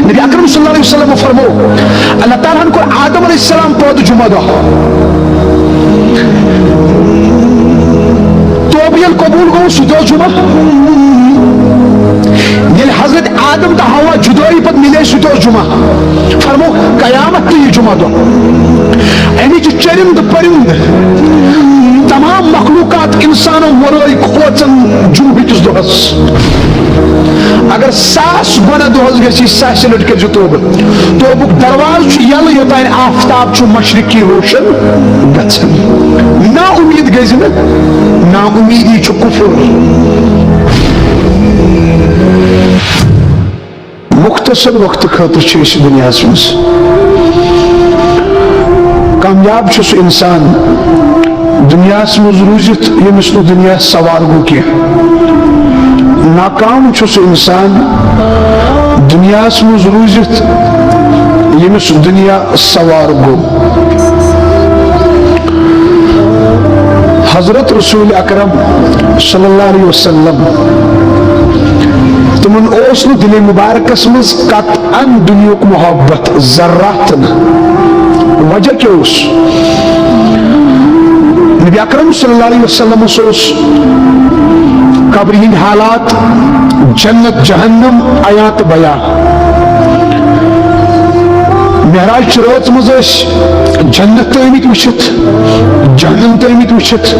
نبی اکرم صلی اللہ علیہ وسلم فرمو اللہ تعالیٰ کو آدم علیہ السلام پود جمعہ دہ توبیل قبول گو سدو جمعہ یل حضرت آدم تا ہوا جدوئی پت ملے سدو جمعہ فرمو قیامت تی جمعہ دہ اینی چی چرند پرند تمام مخلوقات انسانوں ورائی کھوچن جمعہ کس دہس اگر ساس گنہ دہس گسی ساس لٹ کر توبہ توبک دروازہ یل یوتان آفتاب چھ مشرقی روشن گژھن نا امید گژھِ نہٕ نا امیدی چھ کفر مختصر وقت خاطر چھ اس دنیا مز کامیاب چھ سہ انسان دنیا مز روزت یمس نہ دنیا سوار گو کی ناکام چھ سہ انسان دنیا مز روزت یمس دنیا سوار گو حضرت رسول اکرم صلی اللہ علیہ وسلم تمن اوس نہ دل مبارکس مز قطعا دنیاک محبت ذرات وجہ کیا اس نبی اکرم صلی اللہ علیہ وسلم اس قبر ہند حالات جنت جہنم آیات بیان معراج رات مز جنت تمت وچت جہنم تمت وچت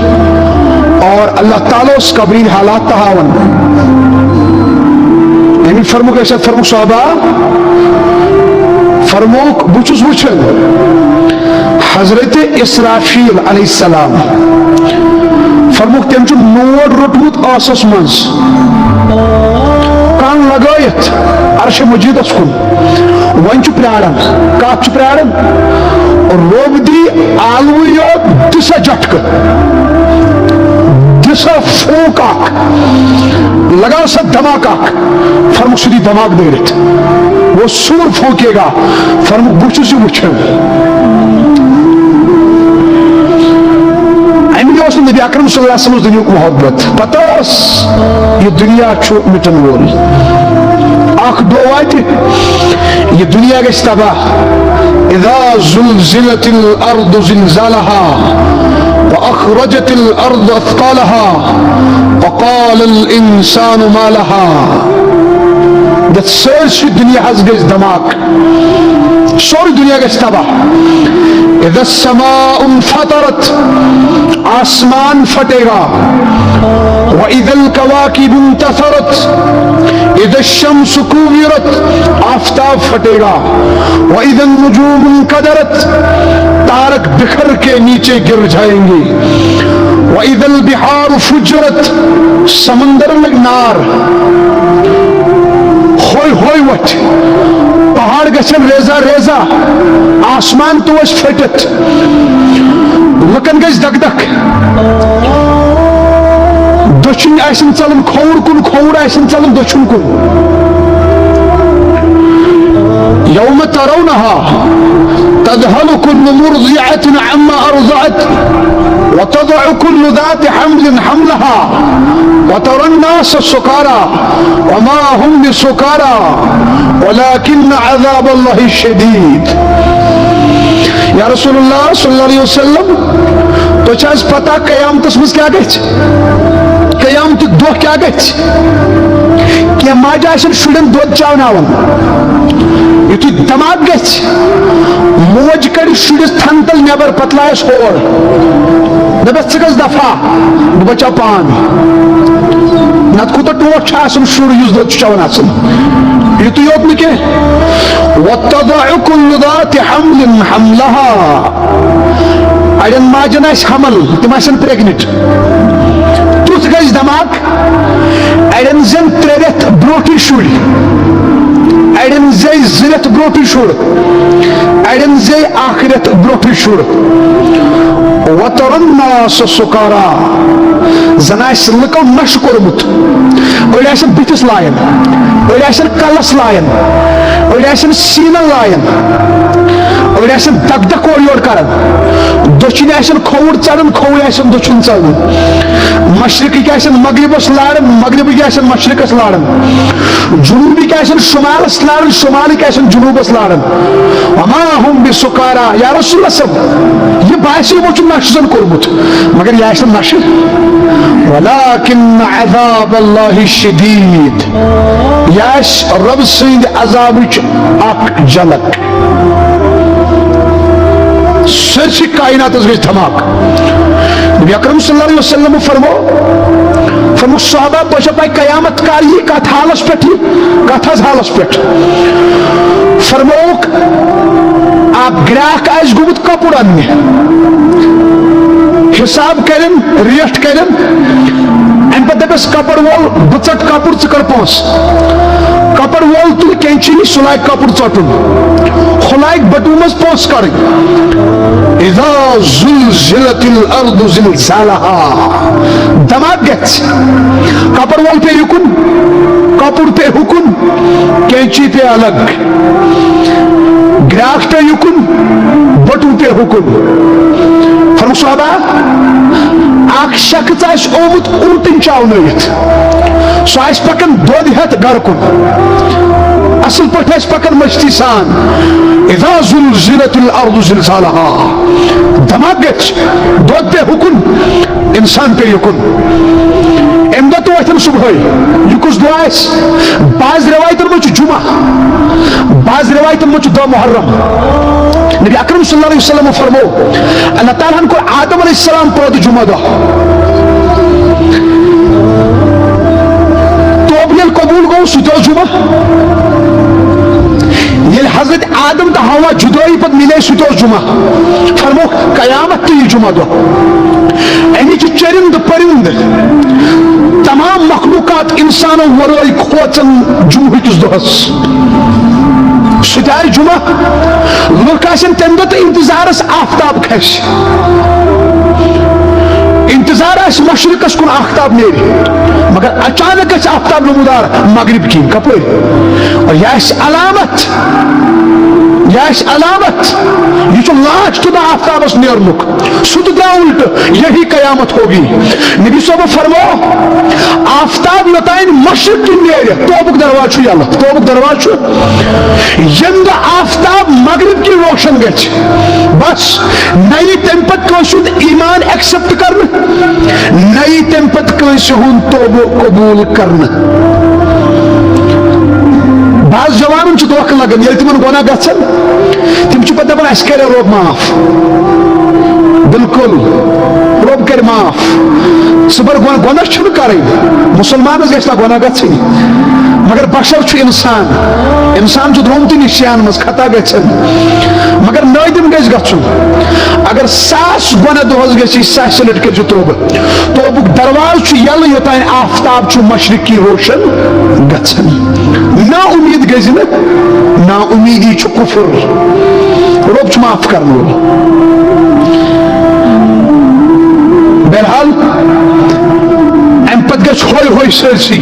اور اللہ تعالیٰ اس قبر ہند حالات تہاون یعنی فرمو کیسا فرمو صحابہ فرموک بچس وچن حضرت اسرافیل علیہ السلام فرموک تم چھ نور روٹمت آسس منز کان لگایت عرش مجید اس کن ون چھ پرارن کات چھ پرارن روب دی آلویو دسا جٹک دسا فوک آک لگا سا دماغ آک فرموک سدی دماغ دیرت وہ سور پھونکے گا فرموک بچو سے وچھن امید اس نبی اکرم صلی اللہ علیہ وسلم دنیا کو محبت پتہ اس یہ دنیا چھو مٹن وول آخ دو آیتی یہ دنیا کے استباہ اذا زلزلت الارض زلزالها واخرجت الارض اثقالها وقال الانسان ما لها that سورسی دنیا حض گئے دماغ سوری دنیا گئے تباہ اذا السماء انفطرت آسمان پھٹے گا واذا الكواكب انتثرت اذا الشمس كورت آفتاب پھٹے گا واذا النجوم انقدرت تارک بکھر کے نیچے گر جائیں گے واذا البحار فجرت سمندر میں نار ہوئی ہوئی وٹ پہاڑ گچھن ریزا ریزا آسمان تو اس پھٹت لکن گز دک دک دچن ایسن چلن کھوڑ کن کھوڑ ایسن چلن دچن کن یوم ترونها تذهل كل مرضعة عما أرضعت وتضع كل ذات حمل حملها وترى الناس سكارى وما هم بسكارى ولكن عذاب الله شديد یا رسول اللہ صلی اللہ علیہ وسلم تو چاہز پتا قیامت اسمز کیا گئچ قیامت دو کیا گئچ کہ ماجا شن شڑن دود چاوناون یہ تو دماغ گئچ موج کر شڑس تھنتل نیبر پتلائش ہوڑ نبس سکس دفعہ بچا پان نت کو تو ٹوٹ چھاسن شڑ یوز دود چاون آسن یہ تو یوت نکے وَتَضَعُ كُلُّ ذَاتِ حَمْلٍ حَمْلَهَا اڑین ماجن آس حمل تم آسن پریگنٹ تُتھ گژھِ دماغ اڑین زن ترٛےٚ رٮ۪تھ برونٹھٕے شُرۍ اڑین زے زٕ رٮ۪تھ برونٹھٕے شُر اڑین زے اکھ رٮ۪تھ برونٹھٕے شُر وَتَرَى النَّاسَ سُكَارَى زن آسہِ لُکو نشہٕ کوٚرمُت أڑۍ آسن بٕتھِس لایان أڑۍ آسن کلس لایان أولئك سينا لاين أولئك دك دك وريور كارن دچن آسن کھوور ژڑن کھوور آسن دچن ژڑن مشرقی کی آسن مغربس لارن مغربی کی آسن مشرقس لارن جنوبی کی آسن شمالس لارن شمالی کی آسن جنوبس لارن وما هم بسکارا یا رسول اللہ صلی یہ باعث وہ چھ نشزن کورمت مگر یہ آسن نشر ولكن عذاب الله شدید یاش رب سند عذابچ اک جلک سرچ کائنات از گئی دھماک نبی اکرم صلی اللہ علیہ وسلم فرمو صحابہ بچہ پائی قیامت کاری کت حالس پیٹھی کت حالس پیٹھ فرموک آپ گراک آئیس گوبت کپڑ اننے حساب کرن ریٹ کرن ان پتہ بس کپڑ وول بچٹ کپڑ چکر پونس کپڑ وول تل کینچی سلائی کپڑ چٹن خلائی بٹومس پونس کرن اذا زلزلت الارض زلزالها دماغ گچ کپڑ وول پہ یکن کپڑ پہ حکن کینچی پہ الگ گراک پہ یکن بٹو پہ حکن فرمو صحابہ اک شخص آس اومت اونٹن چاونیت سو آس پکن دود ہتھ گر کن اصل پٹھ آس پکن مشتی سان اذا زلزلت الارض زلزالها دماغ گچ دود پہ حکن انسان پہ یکن ام دہ تو وتھن صبح یہ کس دہ آس بعض روایتن من جمعہ بعض روایتن من دہ محرم نبی اکرم صلی اللہ علیہ وسلم فرمو اللہ تعالیٰ کو آدم علیہ السلام پود جمعہ دہ توب یل قبول گو سو جمعہ یل حضرت آدم تو ہوا جدائی پت ملے سو جمعہ فرمو قیامت تو یہ جمعہ دہ اینی چرند پرند تمام مخلوقات انسانوں ورائی کھوچن جمعہ کس دہس ستار جمعہ لوگ آسن تم دہ تو انتظارس آفتاب کھس انتظار آس مشرقس کن آفتاب نیری مگر اچانک اس آفتاب نمودار مغرب کی کپر اور یہ علامت یہ جو لاش تو آفتاب اس نیرنک سد دا الٹ یہی قیامت ہوگی نبی صاحب فرمو آفتاب یوتائن مشرق کی نیرے توبک درواز چھو یا اللہ توبک درواز چھو یند آفتاب مغرب کی روشن گچ بس نئی تمپت کوشد ایمان ایکسپٹ کرنا نئی تمپت کوشہون توبہ قبول کرنا بعض جوانوں چھو دوکھ لگن یل تمن گناہ گژھن تم چھو پتہ اس کرے روب معاف بالکل روب کر معاف صبر گناہ چھو کریں مسلمان گژھِ نہ گناہ گژھن مگر بشر چھو انسان چھو درومتی نشیان مز خطا گژھن مگر نادم گژھِ گژھن اگر 100 گناہ دہس گژھِ 100 لٹ کر توبہ توبک دروازہ چھو یل یوتائن آفتاب چھو مشرق کی روشن گژھن نا امید گزن نا امیدی چھو کفر رب چھو معاف کرنو بہرحال ام پت گژھِ ہوئی ہوئی سرسی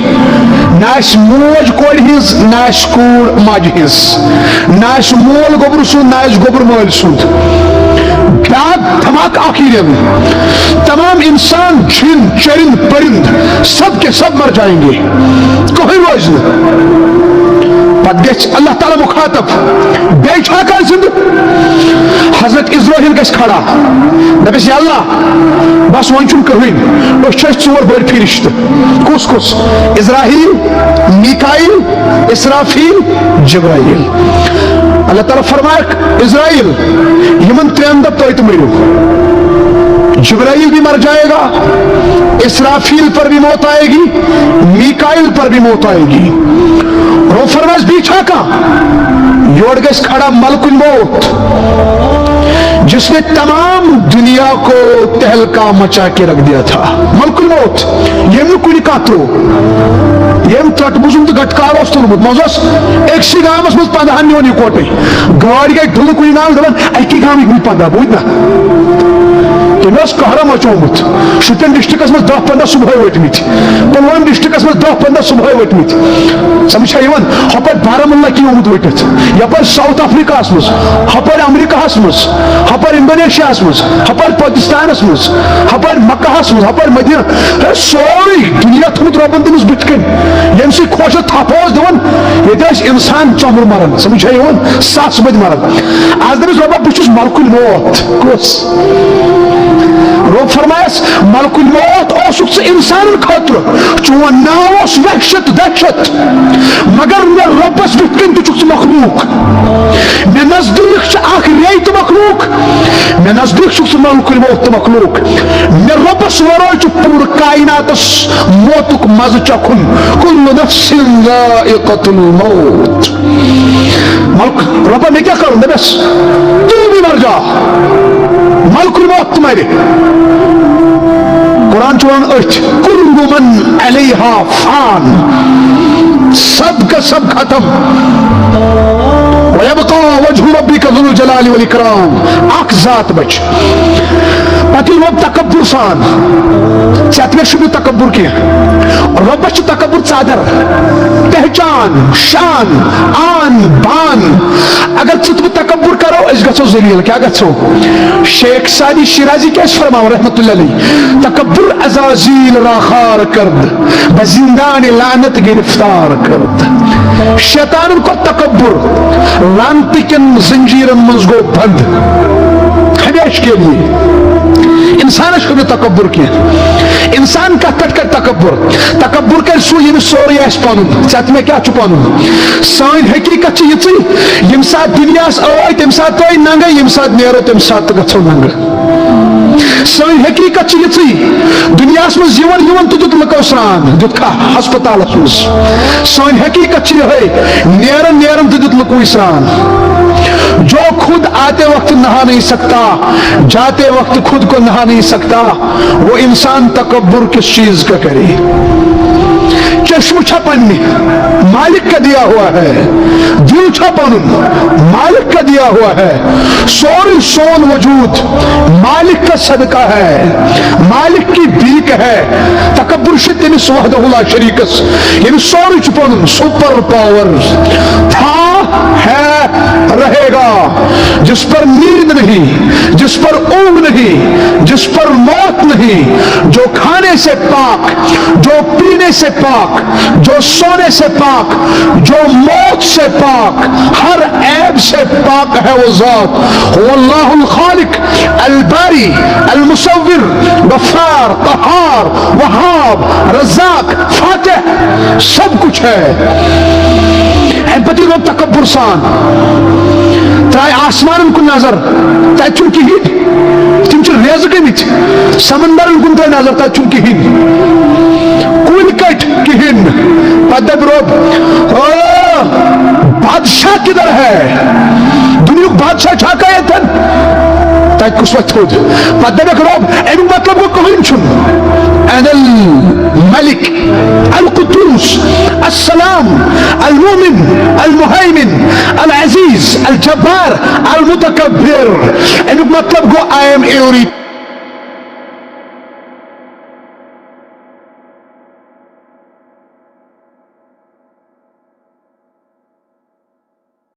ناس موج کور ہز ناس کور ماج ہز ناس مول گوبر سند ناس گوبر مول سند دھماک آخر تمام انسان جن چرند پرند سب کے سب مر جائیں گے کوئی روز پت گژھِ اللہ تعالیٰ مخاطب بیٚیہِ چھا کانٛہہ زندٕ حضرت اسرائیل گژھِ کھڑا دپٮ۪س یا اللہ بس وۄنۍ چھُنہٕ کٕہٕنۍ أسۍ چھِ أسۍ 4 بٔڑۍ فرشتہٕ کُس کُس اسرائیل میکائیل اسرافیل جبرائیل اللہ تعالیٰ فرمایکھ اسرائیل یمن 3 دۄہ تُہۍ تہِ مٔرِو جبرائیل بھی مر جائے گا اسرافیل پر بھی موت آئے گی میکائیل پر بھی موت آئے گی رو فرماز بیچا کا یوڑ گئے کھڑا ملک الموت جس نے تمام دنیا کو تہلکا مچا کے رکھ دیا تھا ملک الموت یہ میں کوئی کاترو یہ میں ترٹ بزن تو گھٹکار ہوستو لبود موزوس ایک سی گام اس میں 15 نیونی کوٹے گواری گئی دھلو کوئی نام دبن ایکی گامی کوئی 15 بود نا تمہیں قہر مچومت شوپین ڈسٹرکس مز 10-15 صبح وٹمت پلوام ڈسٹرکس مز 10-15 صبح وٹمت سمجھا ہپر بارہمولہ کی آمت وٹت یپر ساؤتھ افریقہ مز ہپر امریکہ مز ہپر انڈونیشیا مز ہپر پاکستان مز ہپر مکہ مز ہپر مدینہ سوری دنیا تھوت ربن تمس بت کن یم سی خوش تھپ دان یہ انسان چمر مران سمجھا ساس بد مران آج دمس ربا بچس ملک الموت کس رب فرمائس ملک الموت اوسک سے انسان خاطر چون ناو اس وحشت دہشت مگر میں ربس بت کن تک مخلوق میں نزدیک چھ آخ ریت مخلوق میں نزدیک چھ ملک الموت مخلوق میں ربس ورائے چھ پور کائنات موتک مز چکن کل نفس ذائقۃ الموت ملک ربا میں کیا کروں بس تو بھی مر جا ملک الموت تمہارے قرآن چون ارچ کل من علیہا فان سب کا سب ختم وَيَبْقَى وَجْهُ رَبِّكَ ذُو الْجَلَالِ وَالْإِكْرَامِ اک ذات بچ پتی رب تکبر سان چت میں شروع تکبر کیا رب چھ تکبر ژادر پہچان شان آن بان اگر ژت بہ تکبر کرو اس گژھو ذلیل کیا گژھو شیخ سعدی شیرازی کیا فرماؤ رحمت اللہ علیہ تکبر عزازیل را خار کرد بزندان لعنت گرفتار کرد شیطان کو تکبر لعنت کن زنجیرن منز گو بند ہمیش کے لیے انسان شروع تکبر کیا انسان کا کٹ کر تکبر کر سو یم سوری اس پانن چت میں کیا چھپانن سائن حقیقت چھ یہ یم سات دنیا آئی تم سات تو ننگ یم سات نیرو تم سات گژھو ننگ سائن حقیقت چھ یہ دنیا مز یون تو دت لکو سران دت کھا ہسپتال مز سائن حقیقت چھ یہ نیرن تو دت لکو سران جو خود آتے وقت نہا نہیں سکتا جاتے وقت خود کو نہا نہیں سکتا وہ انسان تکبر کس چیز کا کرے چشم چھپن مالک کا دیا ہوا ہے دل چھپن مالک کا دیا ہوا ہے سوری سون وجود مالک کا صدقہ ہے مالک کی بیک ہے تکبر شد یعنی وحدہ لا شریک یعنی سوری چھپن سپر پاور تھا ہے رہے گا جس پر نیند نہیں جس پر اونگ نہیں جس پر موت نہیں جو کھانے سے پاک جو پینے سے پاک جو سونے سے پاک جو موت سے پاک ہر عیب سے پاک ہے وہ ذات هو اللہ الخالق الباری المصور غفار قہار وہاب رزاق فاتح سب کچھ ہے پتی لوگ تکبر سان ترائے آسمان کن نظر تائے چون کی ہی تم چل ریز گمت سمندر کن تائے نظر تائے چون کی ہی کل کٹ کی ہن پدب روب بادشاہ کدھر ہے دنیا بادشاہ چھاکا ہے تن تائے کس وقت ہو پدب ایک روب اینو مطلب کو کہیں چون انا الملک القدوس السلام المؤمن المهيمن العزيز الجبار المتكبر اینو مطلب کو I am every